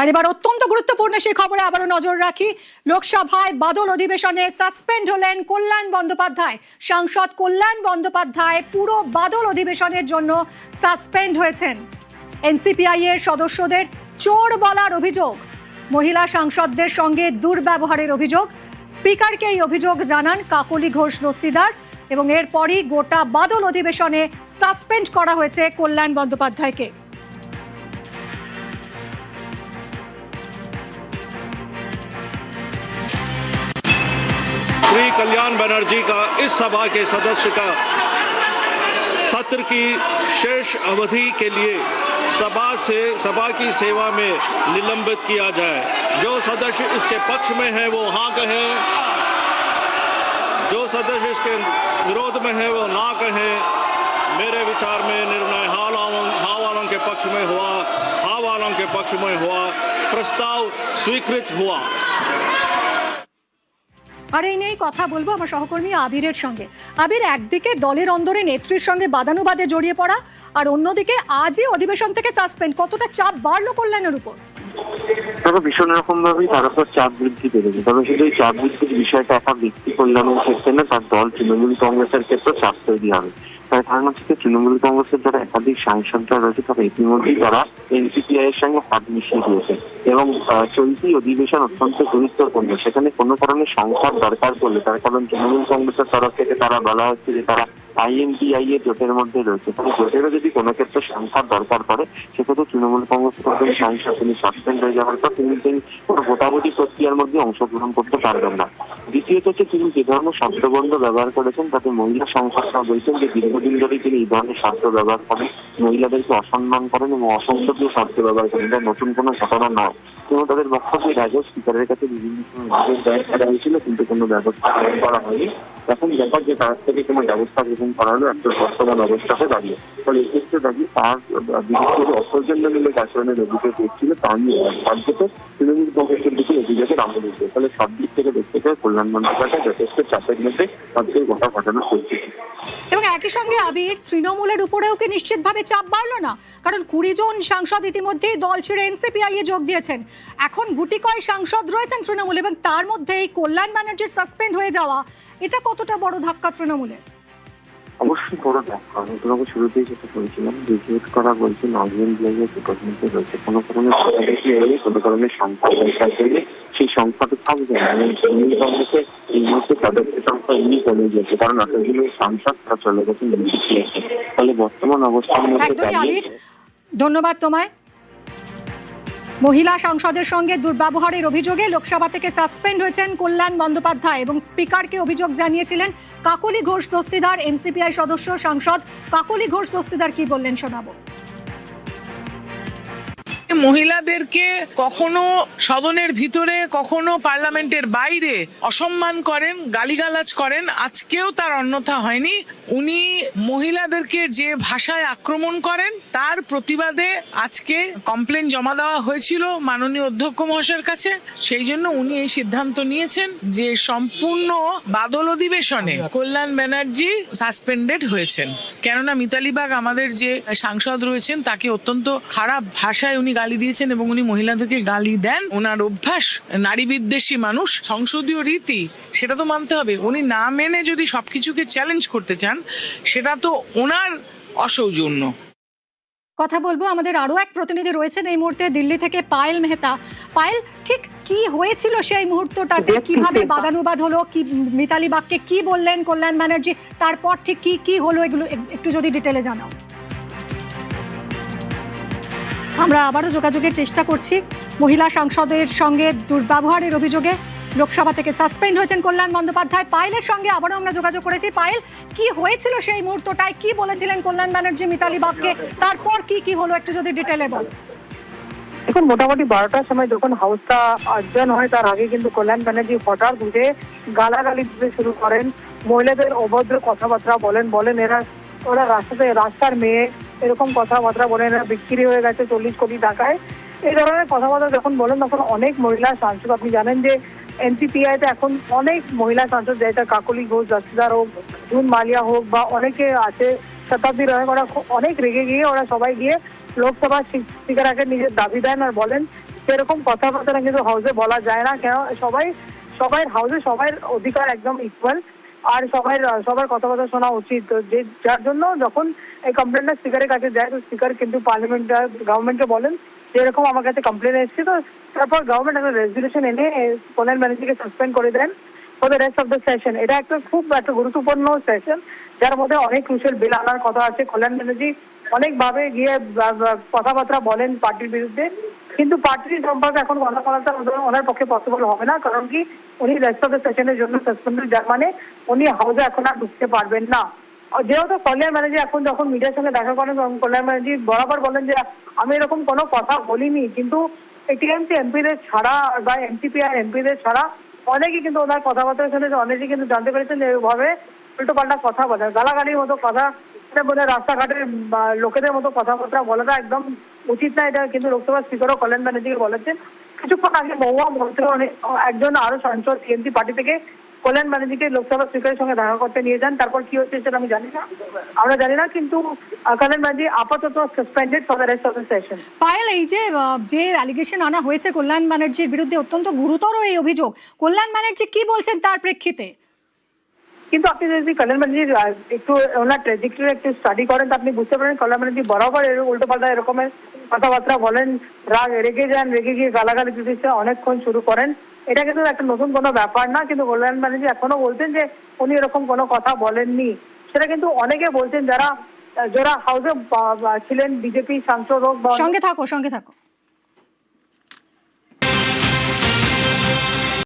আর এবার অত্যন্ত গুরুত্বপূর্ণ সেই খবরে আবারও নজর রাখি। লোকসভায় বাদল অধিবেশনে সাসপেন্ড হলেন কল্যাণ বন্দ্যোপাধ্যায়। সাংসদ কল্যাণ বন্দ্যোপাধ্যায় পুরো বাদল অধিবেশনের জন্য সাসপেন্ড হয়েছেন। এনসিপিআই এর সদস্যদের চোর বলার অভিযোগ, মহিলা সাংসদদের সঙ্গে দুর্ব্যবহারের অভিযোগ। স্পিকারকে এই অভিযোগ জানান কাকলি ঘোষ দস্তিদার এবং এরপরই গোটা বাদল অধিবেশনে সাসপেন্ড করা হয়েছে কল্যাণ বন্দ্যোপাধ্যায়কে। श्री कल्याण बनर्जी का इस सभा के सदस्य का सत्र की शेष अवधि के लिए सभा की सेवा में निलंबित किया जाए। जो सदस्य इसके पक्ष में है वो हाँ कहें, जो सदस्य इसके विरोध में है वो ना कहें। मेरे विचार में निर्णय हाँ वालों के पक्ष में हुआ, हाँ वालों के पक्ष में हुआ, प्रस्ताव स्वीकृत हुआ। আর এই নিয়েই কথা বলবো আমার সহকর্মী আবিরের সঙ্গে। আবির, একদিকে দলের অন্দরে নেত্রীর সঙ্গে বাদানুবাদে জড়িয়ে পড়া, আর অন্যদিকে আজই অধিবেশন থেকে সাসপেন্ড, কতটা চাপ বাড়লো কল্যাণের উপর? তবে ভীষণ রকম ভাবেই তার উপর চাপ বৃদ্ধি পেরেছে। তবে শুধু এই চাপ বৃদ্ধির বিষয়টা একা ব্যক্তি কল্যাণের ক্ষেত্রে না, তার দল তৃণমূল কংগ্রেসের ক্ষেত্রে চাপ তৈরি হবে। তার কারণ হচ্ছে তৃণমূল কংগ্রেসের যারা একাধিক সাংসদরা রয়েছে তারা ইতিমধ্যেই তারা এনসিপিআই এর সঙ্গে হাত মিশিয়ে দিয়েছে এবং চলতি অধিবেশন অত্যন্ত গুরুত্বপূর্ণ। সেখানে কোনো কারণে সংখ্যার দরকার পড়লে, তার কারণ তৃণমূল কংগ্রেসের তরফ থেকে তারা বলা হচ্ছে যে তারা আইএনপিআই এর জোটের মধ্যে রয়েছে, তাহলে জোটেরও যদি কোনো ক্ষেত্রে সংখ্যার দরকার পড়ে সেক্ষেত্রে তৃণমূল কংগ্রেসের সাংসদ তিনি সাসপেন্ড হয়ে যাওয়ার পর তিনি কোনো ভোটাভুটি প্রক্রিয়ার মধ্যে অংশগ্রহণ করতে পারবেন না। দ্বিতীয়ত হচ্ছে তিনি যে ধরনের শব্দবন্ধ ব্যবহার করেছেন তাতে মহিলা সাংসদরা বলছেন যে দীর্ঘদিন ধরে তিনি এই ধরনের শব্দ ব্যবহার করেন, মহিলাদেরকে অসম্মান করেন এবং অসংসদীয় শব্দ ব্যবহার করেন। এটা নতুন কোনো ঘটনা নয়। কিন্তু তাদের বক্তব্যের আগে স্পিকারের কাছে বিভিন্ন সময় দায়ের করা হয়েছিল কিন্তু কোনো ব্যবস্থা গ্রহণ করা হয়নি। এখন ব্যাপার যে তার থেকে কোনো ব্যবস্থা গ্রহণ করা হলো একটা বর্তমান অবস্থাতে দাঁড়িয়ে। ফলে এক্ষেত্রে দাঁড়িয়ে তার বিরুদ্ধে অসৌজন্যমূলক আচরণের অভিযোগ এসেছিল, তা নিয়ে রাজ্যতে তৃণমূল কংগ্রেসের দিকে অভিযোগের আমল হয়েছে। ফলে সব দিক থেকে দেখতে গেলে কল্যাণ বন্দ্যোপাধ্যায় যথেষ্ট চাপের মধ্যে তাদের গোটা ঘটনা চলছে। এবং একই সঙ্গে আবির, তৃণমূলের উপরেও কি নিশ্চিতভাবে চাপ বাড়লো না? কারণ 20 জন সাংসদ ইতিমধ্যেই দল ছেড়ে এনসিপিআই এ যোগ দিয়েছেন। এখন গুটি কয় সাংসদ রয়েছেন তৃণমূল এবং তার মধ্যে এই কল্যাণ ব্যানার্জির সাসপেন্ড হয়ে যাওয়া, এটা কতটা বড় ধাক্কা তৃণমূলের? অবশ্যই বড় ধাক্কা। আমি তোমাকে শুরুতেই যেটা বলছিলাম, রিভিউট করা বলছি আইএনপিআই এর ডিপার্টমেন্টে রয়েছে। কোনো কারণে কোনো কারণে সংখ্যা পরীক্ষা করলে সেই সংখ্যাটা থাকবে না। তৃণমূল কংগ্রেসে এই মুহূর্তে সদস্য সংখ্যা এমনি কমে গেছে, কারণ এতগুলো সাংসদ তারা চলে গেছেন এনসিপিআই। ফলে বর্তমান অবস্থার মধ্যে দাঁড়িয়ে। ধন্যবাদ তোমায়। মহিলা সাংসদের সঙ্গে দুর্ব্যবহারের অভিযোগে লোকসভা থেকে সাসপেন্ড হয়েছেন কল্যাণ বন্দ্যোপাধ্যায় এবং স্পিকারকে অভিযোগ জানিয়েছিলেন কাকলি ঘোষ দস্তিদার। এনসিপিআই সদস্য সাংসদ কাকলি ঘোষ দস্তিদার কি বললেন শোনাবো। মহিলাদেরকে কখনো সদনের ভিতরে কখনো পার্লামেন্টের বাইরে অসম্মান করেন, গালিগালাজ করেন। আজকেও তার অন্যথা হয়নি। উনি মহিলাদেরকে যে ভাষায় আক্রমণ করেন তার প্রতিবাদে আজকে কমপ্লেন জমা দেওয়া হয়েছিল মাননীয় অধ্যক্ষ মহাশয়ের কাছে। সেই জন্য উনি এই সিদ্ধান্ত নিয়েছেন যে সম্পূর্ণ বাদল অধিবেশনে কল্যাণ ব্যানার্জি সাসপেন্ডেড হয়েছেন। কেননা মিতালি বাগ আমাদের যে সাংসদ রয়েছেন তাকে অত্যন্ত খারাপ ভাষায় উনি গালি দিয়েছেন এবং উনি মহিলাদেরকে গালি দেন। ওনার অভ্যাস নারী বিদ্বেষী মানুষ। সংসদীয় রীতি সেটা তো মানতে হবে। উনি না মেনে যদি সবকিছুকে চ্যালেঞ্জ করতে চান সেটা তো ওনার অসৌজন্য। কথা বলবো, আমাদের আরো এক প্রতিনিধি রয়েছেন এই মুহূর্তে দিল্লি থেকে, পায়েল মেহতা। পায়েল, ঠিক কি হয়েছিল সেই মুহূর্তটাতে? কিভাবে বাদানুবাদ হলো? কি মিতালি বাগকে কি বললেন কল্যাণ ব্যানার্জি? তারপর ঠিক কি কি হলো এগুলো একটু যদি ডিটেলে জানাও। আমরা আবারও যোগাযোগের চেষ্টা করছি। মহিলা সাংসদের সঙ্গে দুর্ব্যবহারের অভিযোগে লোকসভা থেকে সাসপেন্ড হয়েছেন কল্যাণ বন্দ্যোপাধ্যায়। পায়েলের সঙ্গে আবারও আমরা যোগাযোগ করেছি। পায়েল, কি হয়েছিল সেই মুহূর্তটায়? কি বলেছিলেন কল্যাণ ব্যানার্জি মিতালি বাগকে? তারপর কি কি হলো একটু যদি ডিটেলে বল। এখন মোটামুটি 12টার সময় যখন হাউসটা আয়োজন হয় তার আগে কিন্তু কল্যাণ ব্যানার্জি হঠাৎ উঠে গালাগালি দিতে শুরু করেন। মহিলাদের অভদ্র কথাবার্তা বলেন ওরা রাস্তার মেয়ে, এরকম কথাবার্তা বলেন, এরা বিক্রি হয়ে গেছে 40 কোটি টাকায়। এই ধরনের কথাবার্তা যখন বলেন তখন অনেক মহিলা সাংসদ, আপনি জানেন যে এনসিপিআই তে এখন অনেক মহিলা সাংসদ, যেটা কাকলি ঘোষ দস্তিদার হোক, জুন মালিয়া হোক বা অনেকে আছে, শতাব্দী রয়, ওরা অনেক রেগে গিয়ে ওরা সবাই গিয়ে লোকসভা স্পিকারকে নিজের দাবি দেন আর বলেন সেরকম কথাবার্তা কিন্তু হাউসে বলা যায় না। কেন সবাই হাউসে সবার অধিকার একদম ইকুয়াল, আর সবার কথাবার্তা শোনা উচিত। তো যে যার জন্য যখন এই কমপ্লেনটা স্পিকারের কাছে যায়, তো স্পিকার কিন্তু গভর্নমেন্টকে বলেন যে এরকম আমার কাছে কমপ্লেন এসেছে। তো তারপর গভর্নমেন্ট একটা রেজলিউশন এনে কল্যাণ ব্যানার্জিকে সাসপেন্ড করে দেন for the rest of the session. এটা খুব একটা গুরুত্বপূর্ণ সেশন, যার মধ্যে অনেক ক্রুশিয়াল বিল আনার কথা আছে। কল্যাণ ব্যানার্জি অনেকভাবে গিয়ে কথাবার্তা বলেন পার্টির বিরুদ্ধে, কিন্তু পার্টির সম্পর্কে এখন কথা বলাটা ওনার পক্ষে পসিবল হবে না। কারণ কি, উনি রেস্ট অফ দ্য সেশনের জন্য সাসপেন্ডেড, যার মানে উনি হাউসে এখন আর ঢুকতে পারবেন না। যেহেতু কল্যাণ ব্যানার্জি এখন যখন মিডিয়ার সঙ্গে দেখা করেন, তখন কল্যাণ ব্যানার্জি বরাবর বলেন যে আমি এরকম কোনো কথা বলিনি, কিন্তু টিএমসি এমপিদের ছাড়া বা এমসিপি আর এমপিদের ছাড়া অনেকেই কিন্তু ওনার কথাবার্তা শুনে অনেকেই কিন্তু জানতে পেরেছেন যে এইভাবে উল্টো পাল্টা কথা বলে, গালাগালির মতো কথা বলে, রাস্তাঘাটের লোকেদের মতো কথাবার্তা বলাটা একদম উচিত না। এটা কিন্তু লোকসভা স্পিকারও কল্যাণ ব্যানার্জিকে বলেছেন। কিছুক্ষণ আগে মহুয়া মন্ত্রী একজন আরো সাংসদ টিএমসি পার্টি থেকে কল্যাণ ব্যানার্জিকে লোকসভা স্পিকারের সঙ্গে দেখা করতে নিয়ে যান। তারপর কি হচ্ছে সেটা আমরা জানি না, কিন্তু কল্যাণ ব্যানার্জি আপাতত suspended for the rest of the session. Payel, এই যে অ্যালিগেশন আনা হয়েছে কল্যাণ ব্যানার্জির বিরুদ্ধে, অত্যন্ত গুরুতর এই অভিযোগ, কল্যাণ ব্যানার্জি কি বলছেন তার প্রেক্ষিতে? কিন্তু আপনি যদি কল্যাণ ব্যানার্জির একটু ওনার ট্র্যাজেক্টরি একটু স্টাডি করেন, তো আপনি বুঝতে পারেন কল্যাণ ব্যানার্জি বরাবর উল্টো পাল্টা এরকমের কথাবার্তা বলেন, রেগে যান, রেগে গিয়ে গালাগালি দিতে অনেকক্ষণ শুরু করেন। এটা কিন্তু একটা নতুন কোনো ব্যাপার না। কিন্তু কল্যাণ ব্যানার্জি এখনো বলছেন যে উনি এরকম কোনো কথা বলেননি। সেটা কিন্তু অনেকে বলছেন যারা হাউসে ছিলেন, বিজেপি সাংসদ হোক বা সঙ্গে থাকো